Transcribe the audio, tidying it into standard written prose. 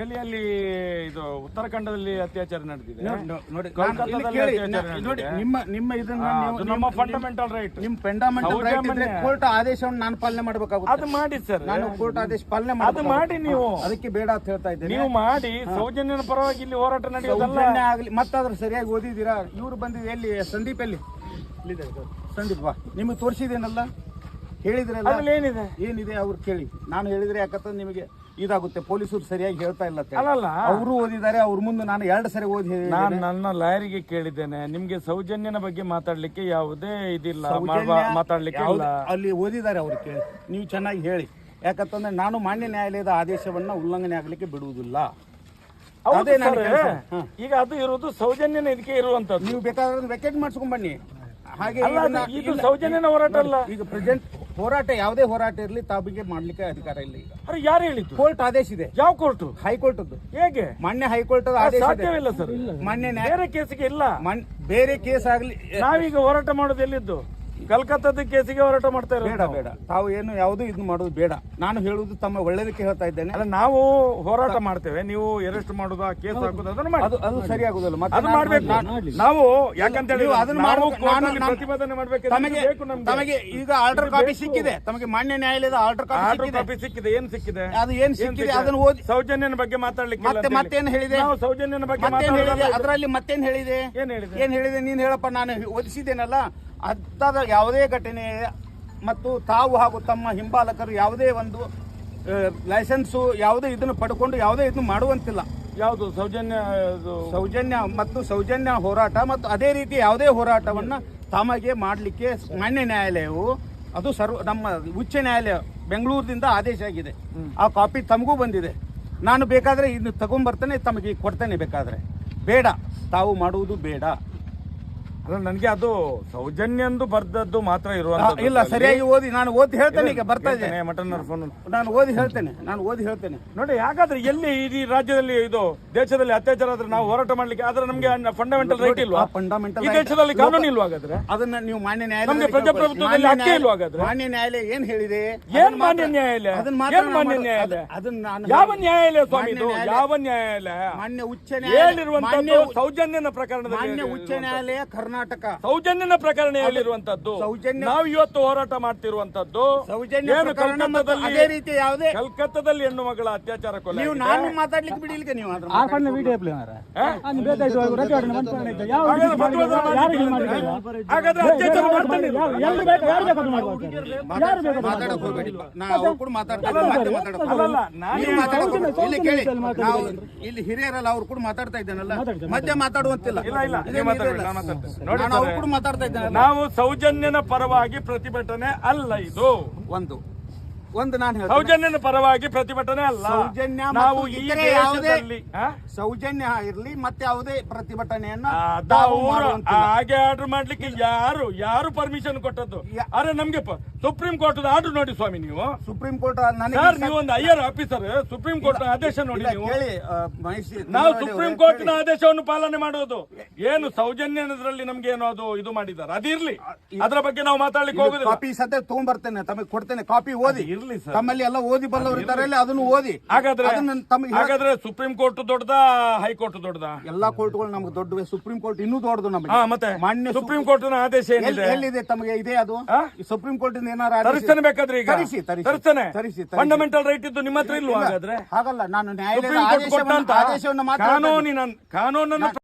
ದೆಹಲಿಯಲ್ಲಿ ಇದು ಉತ್ತರಾಖಂಡದಲ್ಲಿ ಅತ್ಯಾಚಾರ ನಡೆದಿದೆ. ನೋಡಿ ಕೋಲ್ಕತ್ತಾದಲ್ಲಿ ಕೇಳಿ, ಅತ್ಯಾಚಾರ ನೋಡಿ ನಡೆದಿದೆ. ನಿಮ್ಮ ಇದನ್ನ ಅದು ನಮ್ಮ ಫಂಡಮೆಂಟಲ್ ರೈಟ್. ನಿಮ್ಮ ಫಂಡಮೆಂಟಲ್ ರೈಟ್ ಇದ್ರೆ ಕೋರ್ಟ್ ಆದೇಶವನ್ನು ನಾನು ಪಾಲನೆ ಮಾಡಬೇಕಾಗುತ್ತೆ. ಅದು ಮಾಡಿ ಸರ್, ನಾನು ಕೋರ್ಟ್ ಆದೇಶ ಪಾಲನೆ ಅದು ಮಾಡಿ ನೀವು. ಅದಕ್ಕೆ ಬೇಡ ಅಂತ ಹೇಳ್ತಾ ಇದ್ದೇನೆ. ನೀವು ಮಾಡಿ ಸೌಜನ್ಯನ ಪರವಾಗಿ ಇಲ್ಲಿ ಹೋರಾಟ ನಡೆಯೋದಲ್ಲ. ಸೌಜನ್ಯ ಆಗ್ಲಿ ಮತ್ತಾದ್ರೂ ಸರಿಯಾಗಿ ಓದಿದ್ದೀರಾ? ಇವ್ರು ಬಂದಿದ್ದು ಎಲ್ಲಿ? ಸಂದೀಪ್ ಎಲ್ಲಿ? ಸಂದೀಪ್ ಬಾ, ನಿಮಗೆ ತೋರಿಸಿದೇನಲ್ಲ, ಹೇಳಿದ್ರಲ್ಲ. ಅದ್ರಲ್ಲಿ ಏನಿದೆ? ಏನಿದೆ ಅವ್ರು ಕೇಳಿ. ನಾನು ಹೇಳಿದ್ರೆ ಯಾಕಂದ್ರೆ ನಿಮಗೆ ಇದಾಗುತ್ತೆ. ಪೊಲೀಸರು ಸರಿಯಾಗಿ ಹೇಳ್ತಾ ಇಲ್ಲ. ಅಲ್ಲಲ್ಲ, ಅವರು ಓದಿದ್ದಾರೆ, ಅವ್ರ ಮುಂದೆ ನಾನು 2 ಸರಿ ಓದಿ ನಾನು ನನ್ನ ಲಾಯರಿಗೆ ಕೇಳಿದ್ದೇನೆ, ನಿಮ್ಗೆ ಸೌಜನ್ಯನ ಬಗ್ಗೆ ಮಾತಾಡ್ಲಿಕ್ಕೆ ಯಾವುದೇ ಇದಿಲ್ಲ, ಮಾತಾಡ್ಲಿಕ್ಕೆ ಇಲ್ಲ. ಅಲ್ಲಿ ಓದಿದ್ದಾರೆ, ಅವ್ರು ಕೇಳಿ. ನೀವು ಚೆನ್ನಾಗಿ ಹೇಳಿ. ಯಾಕಂತಂದ್ರೆ ನಾನು ಮಾನ್ಯ ನ್ಯಾಯಾಲಯದ ಆದೇಶವನ್ನ ಉಲ್ಲಂಘನೆ ಆಗ್ಲಿಕ್ಕೆ ಬಿಡುವುದಿಲ್ಲ. ಅದೇ ಈಗ ಅದು ಇರುವುದು ಸೌಜನ್ಯನ ಇದಕ್ಕೆ ಇರುವಂತದ್ದು. ನೀವು ಬೇಕಾದ್ರೆ ವೆಕೆಟ್ ಮಾಡಿಸ್ಕೊಂಡ್ ಬನ್ನಿ. ಹಾಗೆ ಇದು ಸೌಜನ್ಯನ ಹೋರಾಟ ಅಲ್ಲ. ಈಗ ಪ್ರೆಸೆಂಟ್ ಹೋರಾಟ, ಯಾವುದೇ ಹೋರಾಟ ಇರಲಿ ತಾವಿಗೆ ಮಾಡ್ಲಿಕ್ಕೆ ಅಧಿಕಾರ ಇಲ್ಲ. ಈಗ ಅರೆ ಯಾರು ಹೇಳಿದ್ದು? ಕೋರ್ಟ್ ಆದೇಶ ಇದೆ. ಯಾವ ಕೋರ್ಟ್? ಹೈಕೋರ್ಟ್. ಹೇಗೆ? ಮಾನ್ಯ ಹೈಕೋರ್ಟ್ ಆದೇಶ ಸಾಧ್ಯವಿಲ್ಲ ಸರ್. ಮಾನ್ಯ ಬೇರೆ ಕೇಸಿಗೆ ಇಲ್ಲ. ಬೇರೆ ಕೇಸ್ ಆಗ್ಲಿ. ನಾವೀಗ ಹೋರಾಟ ಮಾಡೋದು ಎಲ್ಲಿದ್ದು? ಕಲ್ಕತ್ತಾದ ಕೇಸಿಗೆ ಹೋರಾಟ ಮಾಡ್ತಾ ಇರೋದು. ಬೇಡ ಬೇಡ, ತಾವು ಏನು ಯಾವುದು ಇದು ಮಾಡೋದು ಬೇಡ. ನಾನು ಹೇಳುವುದು ತಮ್ಮ ಒಳ್ಳೇದಕ್ಕೆ ಹೇಳ್ತಾ ಇದ್ದೇನೆ. ಅಲ್ಲ, ನಾವು ಹೋರಾಟ ಮಾಡ್ತೇವೆ, ನೀವು ಅರೆಸ್ಟ್ ಮಾಡೋದು, ಕೇಸ್ ಹಾಕೋದು ಅದನ್ನು ಮಾಡಿ. ಅದು ಸರಿ ಆಗುದಿಲ್ಲ. ಅದು ಮಾಡ್ಬೇಕು ನಾವು. ಯಾಕಂತ ಹೇಳಿ ಪ್ರತಿಭಟನೆ ಮಾಡ್ಬೇಕು. ತಮಗೆ ಈಗ ಆರ್ಡರ್ ಕಾಪಿ ಸಿಕ್ಕಿದೆ. ತಮಗೆ ಮಾನ್ಯ ನ್ಯಾಯಾಲಯದ ಆರ್ಡರ್ ಕಾಪಿ ಸಿಕ್ಕಿದೆ. ಏನ್ ಸಿಕ್ಕಿದೆ? ಅದು ಏನ್ ಸಿಕ್ಕಿದೆ ಅದನ್ನು ಓದಿ. ಸೌಜನ್ಯನ ಬಗ್ಗೆ ಮಾತಾಡ್ಲಿಕ್ಕೆ ಮತ್ತೇನು ಹೇಳಿದೆ? ಸೌಜನ್ಯನ ಬಗ್ಗೆ ಅದರಲ್ಲಿ ಮತ್ತೇನ್ ಹೇಳಿದೆ? ಏನ್ ಹೇಳಿದೆ? ನೀನ್ ಹೇಳಪ್ಪ. ನಾನು ಓದಿಸಿದ್ದೇನಲ್ಲ. ಅಂಥದ ಯಾವುದೇ ಘಟನೆ ಮತ್ತು ತಾವು ಹಾಗೂ ತಮ್ಮ ಹಿಂಬಾಲಕರು ಯಾವುದೇ ಒಂದು ಲೈಸೆನ್ಸು ಯಾವುದೇ ಇದನ್ನು ಪಡ್ಕೊಂಡು ಯಾವುದೇ ಇದನ್ನು ಮಾಡುವಂತಿಲ್ಲ. ಯಾವುದು ಸೌಜನ್ಯ ಹೋರಾಟ ಮತ್ತು ಅದೇ ರೀತಿ ಯಾವುದೇ ಹೋರಾಟವನ್ನ ತಮಗೆ ಮಾಡಲಿಕ್ಕೆ ಮಾನ್ಯ ನ್ಯಾಯಾಲಯವು, ಅದು ನಮ್ಮ ಉಚ್ಚ ನ್ಯಾಯಾಲಯ ಬೆಂಗಳೂರಿನಿಂದ ಆದೇಶ ಆಗಿದೆ. ಆ ಕಾಪಿ ತಮಗೂ ಬಂದಿದೆ. ನಾನು ಬೇಕಾದ್ರೆ ಇದನ್ನು ತಗೊಂಡ್ಬರ್ತೇನೆ, ತಮಗೆ ಕೊಡ್ತೇನೆ. ಬೇಕಾದ್ರೆ ಬೇಡ, ತಾವು ಮಾಡುವುದು ಬೇಡ. ಅಲ್ಲ, ನನಗೆ ಅದು ಸೌಜನ್ಯಂದು ಬರ್ದದ್ದು ಮಾತ್ರ ಇರುವಂತ. ಇಲ್ಲ, ಸರಿಯಾಗಿ ಓದಿ. ನಾನು ಓದಿ ಹೇಳ್ತೇನೆ. ಈಗ ಬರ್ತಾ ಇದ್ದೇನೆ. ಮಟನ್ ಫೋನ್ ನಾನು ಓದಿ ಹೇಳ್ತೇನೆ. ನೋಡಿ, ಯಾಕಾದ್ರೆ ಎಲ್ಲಿ ಈ ರಾಜ್ಯದಲ್ಲಿ ಇದು ದೇಶದಲ್ಲಿ ಅತ್ಯಾಚಾರ ಆದ್ರೆ ನಾವು ಹೋರಾಟ ಮಾಡ್ಲಿಕ್ಕೆ ಆದ್ರೆ ನಮ್ಗೆ ಫಂಡಮೆಂಟಲ್ ರೈಟ್ ಇಲ್ವಾ? ಫಂಡಮೆಂಟಲ್ ಈ ದೇಶದಲ್ಲಿ ಕಾನೂನು ಇಲ್ವಾ? ಹಾಗಾದ್ರೆ ಅದನ್ನ ನೀವು ಮಾನ್ಯ ನ್ಯಾಯಾಲಯ, ನಮ್ಗೆ ಪ್ರಜಾಪ್ರಭುತ್ವದಲ್ಲಿ ಹಕ್ಕೇ ಇಲ್ವಾ? ಹಾಗಾದ್ರೆ ಮಾನ್ಯ ನ್ಯಾಯಾಲಯ ಏನ್ ಹೇಳಿದೆ? ಏನ್ ಮಾನ್ಯ ನ್ಯಾಯಾಲಯ? ಮಾನ್ಯ ನ್ಯಾಯಾಲಯ? ಯಾವ ನ್ಯಾಯಾಲಯ ಸ್ವಾಮಿ ಇದು? ಯಾವ ನ್ಯಾಯಾಲಯ? ಮಾನ್ಯ ಉಚ್ಚ ನ್ಯಾಯಾಲಯ ಹೇಳಿರುವಂತದ್ದು ಸೌಜನ್ಯನ ಪ್ರಕರಣದಲ್ಲಿ. ಮಾನ್ಯ ಉಚ್ಚ ನ್ಯಾಯಾಲಯ ಕರ್ನಾಟಕ ಸೌಜನ್ಯನ ಪ್ರಕರಣ ಹೇಳಿರುವಂತದ್ದು. ನಾವು ಇವತ್ತು ಹೋರಾಟ ಮಾಡ್ತಿರುವಂತದ್ದು ಏನು? ಅದೇ ರೀತಿ ಯಾವುದೇ ಕಲ್ಕತ್ತಾದಲ್ಲಿ ಹೆಣ್ಣು ಮಗಳ ಅತ್ಯಾಚಾರ ಕೊಲೆ. ನೀವು ನಾನು ಮಾತಾಡ್ಲಿಕ್ಕೆ ಬಿಡಿಲಿಕ್ಕೆ ನೀವು ಹಾಗಾದ್ರೆ ಅತ್ಯಾಚಾರ ಮಾಡ್ತಾನೆ. ಮಾತಾಡಕ್ ಹೋಗ್ಬೇಡಿ. ನಾವು ಕೂಡ ಇಲ್ಲಿ ಹಿರಿಯರಲ್ಲ, ಅವ್ರು ಕೂಡ ಮಾತಾಡ್ತಾ ಇದ್ದೇನಲ್ಲ, ಮಧ್ಯೆ ಮಾತಾಡುವಂತಿಲ್ಲ. ನಾವು ಸೌಜನ್ಯನ ಪರವಾಗಿ ಪ್ರತಿಭಟನೆ ಅಲ್ಲ. ಇದು ಒಂದು ನಾನು ಸೌಜನ್ಯನ ಪರವಾಗಿ ಪ್ರತಿಭಟನೆ ಅಲ್ಲ. ನಾವು ಈ ದೇಶದಲ್ಲಿ ಸೌಜನ್ಯ ಇರ್ಲಿ ಮತ್ತೆ ಯಾವುದೇ ಪ್ರತಿಭಟನೆಯನ್ನ ಹಾಗೆ ಆರ್ಡರ್ ಮಾಡ್ಲಿಕ್ಕೆ ಯಾರು ಪರ್ಮಿಷನ್ ಕೊಟ್ಟದ್ದು? ಅರೆ ನಮ್ಗೆ ಸುಪ್ರೀಂ ಕೋರ್ಟ್ ಆರ್ಡರ್ ನೋಡಿ ಸ್ವಾಮಿ. ನೀವು ಸುಪ್ರೀಂ ಕೋರ್ಟ್ ನೀವು ಒಂದು ಹೈಯರ್ ಆಫೀಸರ್, ಸುಪ್ರೀಂ ಕೋರ್ಟ್ ಆದೇಶ ನೋಡಿ. ನೀವು ನಾವು ಸುಪ್ರೀಂ ಕೋರ್ಟ್ ನ ಆದೇಶವನ್ನು ಪಾಲನೆ ಮಾಡೋದು. ಏನು ಸೌಜನ್ಯದಲ್ಲಿ ನಮ್ಗೆ ಏನೋ ಅದು ಇದು ಮಾಡಿದ್ದಾರೆ, ಅದಿರ್ಲಿ. ಅದರ ಬಗ್ಗೆ ನಾವು ಮಾತಾಡ್ಲಿಕ್ಕೆ ಹೋಗುದು. ಕಾಪಿ ಸದ್ಯ ತಗೊಂಡ್ಬರ್ತೇನೆ, ತಮಗೆ ಕೊಡ್ತೇನೆ. ಕಾಪಿ ಓದಿ. ತಮ್ಮಲ್ಲಿ ಎಲ್ಲ ಓದಿ ಬಲ್ಲವರು ಇದ್ದಾರೆ, ಅದನ್ನು ಓದಿ. ಹಾಗಾದ್ರೆ ಸುಪ್ರೀಂ ಕೋರ್ಟ್ ದೊಡ್ಡದಾ, ಹೈಕೋರ್ಟ್ ದೊಡ್ಡದಾ? ಎಲ್ಲಾ ಕೋರ್ಟ್ಗಳು ನಮ್ಗೆ ದೊಡ್ಡವೆ. ಸುಪ್ರೀಂ ಕೋರ್ಟ್ ಇನ್ನೂ ದೊಡ್ಡದು ನಮಗೆ. ಮತ್ತೆ ಮಾನ್ಯ ಸುಪ್ರೀಂ ಕೋರ್ಟ್ ನ ಆದೇಶ ಏನಿದೆ? ಎಲ್ಲಿದೆ ತಮಗೆ? ಇದೆ ಅದು ಸುಪ್ರೀಂ ಕೋರ್ಟ್ ಇಂದ ಏನಾರ ತರಿಸ್ತಾನೆ ಬೇಕಾದ್ರೆ ಈಗ ತರಿಸ್ತಾನೆ. ಫಂಡಮೆಂಟಲ್ ರೈಟ್ ಇದ್ದು ನಿಮ್ಮ ಹತ್ರ ಇಲ್ವಾ? ಹಾಗಾದ್ರೆ ಹಾಗಲ್ಲ, ನಾನು ನ್ಯಾಯಾಲಯದ ಆದೇಶವನ್ನು ಕಾನೂನನ್ನು